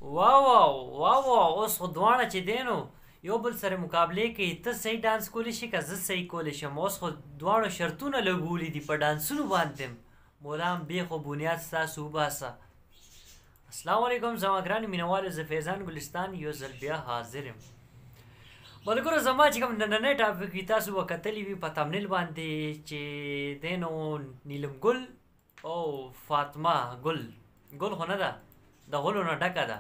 واو اوس خو دواړه چې دی نو یو بل سره مقابلې کوي. ته صحیح ډانس کولی شي که زه صحیح کولی شم. اوس خو دواړو شرطونه لګولي دي په ډانسونو باندې. مولام بېخ و بنیاد ستاسو وباسه. السلام علیکم زما ګرانو مینهوالو، زه فیضان ګلستان یو ځل بیا حاضر یم. ملګرو زما چې کوم نننی ټاپک وي تاسو به کتلی وي په تمنیل باندې چې دی نو نیلم ګل او فاطمه ګل خو نه ده، د غلو نه ډکه ده.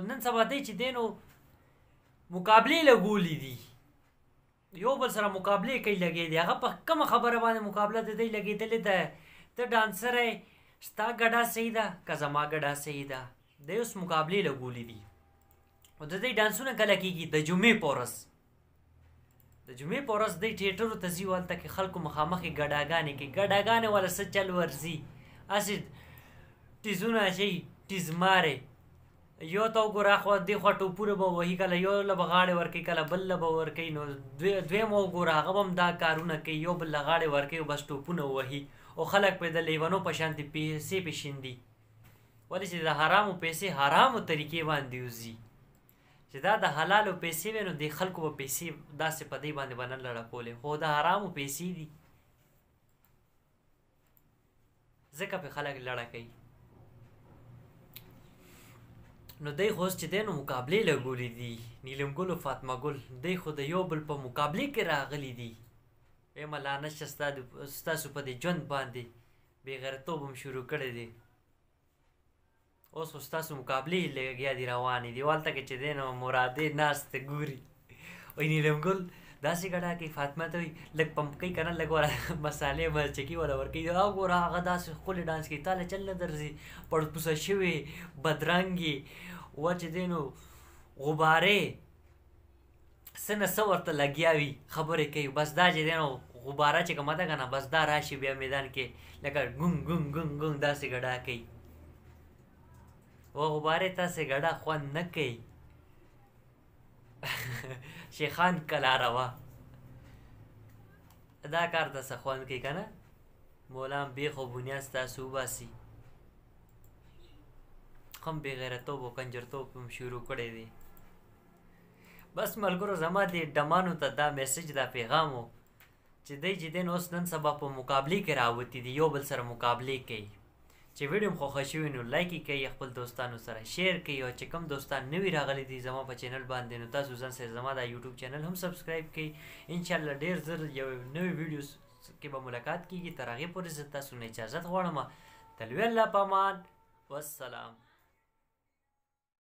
نن سبا دی چې دی نو مقابلې لګولي دي، یو بل سره مقابلې کوي لګې دي. هغه په کومه خبره باندې مقابله د دی لګېدلې ده؟ ته ډانسر یې، ستا ګډه صحیح ده که زما ګډه صحیح ده؟ دی اوس مقابلې لګولي دي. او د دې ډانسونه کله کېږي؟ د جمعې په ورځ. د جمعې په ورځ دی ټیټرو ته ځي، هلته کې خلکو مخامخ یې ګډاګانې کوي. ګډاګانې والا څه چل ورځي؟ هسې ټیزونه اچوي، ټیزمارې. یو ته وګوره اخوا دې خوا ټوپونه به وهي، کله یو له به غاړې ورکوي کله بل له به ورکوي. نو دویم وګوره هغه به هم دا کارونه کوي، یو بل له غاړې ورکوي او بس ټوپونه وهي. او خلک پرې د لیونو په شانتې پیسې پې شیندي. ولې چې د حرامو پیسې حرامو طریقې باندې وځي. چې دا د حلالو پیسې وې نو د خلکو به پیسې داسې په دې باندې به نه لړکولې، خو د حرامو پیسې دي ځکه پې خلک لړه کوي. نو دی خو اوس چې دی نو مقابلې لګولي دي، نیلم ګل او فاطمه ګل. دی خو د یو بل په مقابلې کې راغلي دي. وایم لعنت شه ستاسو په دې ژوند باندې، بېغیرتوب هم شروع کړی دی. اوس خو ستاسو مقابلې لګیا دي روانې دي. هلته کې چې دی نو مرادې ناستې ګوري. وایي نیلم ګل داسې ګډه کوي، فاطمه ته وایي لږ پمپ کوي که نه، لږ وله مسالې مرچکي وله ورکوي. وګوره هغه داسې ښکلې ډانس کوي، تا له چل نه درځي. پړپوسه شوې بدرنګې و چې دی نو غبارې څه نه څه ورته لګیا وي، خبرې کوي. بس دا چې دی نو غباره چې کومه ده که نه، بس دا راشي بیا میدان کې لکه ګونګ ګونګ ګونګ ګونګ داسې ګډه کوي. و غبارې تاسې ګډه خوند نه کوي. شیخان کلا روا دا کار ته څه خوند کوي که نه؟ مولام بیخ و بنیاد ستاسو وباسي. هم بېغیرتوب او کنجرتوب هم شروع کړی دی. بس ملګرو زما دې ډمانو ته دا میسج دا پیغام و چې دی چې دی نو اوس نن سبا په مقابلې کې راوتي دي، یو بل سره مقابلې کوي. چې ویډیو م خوښه شوي نو لایک یې کوئ، خپل دوستانو سره شیر کوئ. او چې کوم دوستان نوي راغلي دي زما په چینل باندې نو تاسو ځان سره زما دا یوټیوب چینل هم سبسکرایب کوئ. انشاءالله ډېر زر یو نوي ویډیوز کې به ملاقات کېږي. تر هغې پورې زه تاسو نه اجازت غواړم. تلوي الله په امان، والسلام.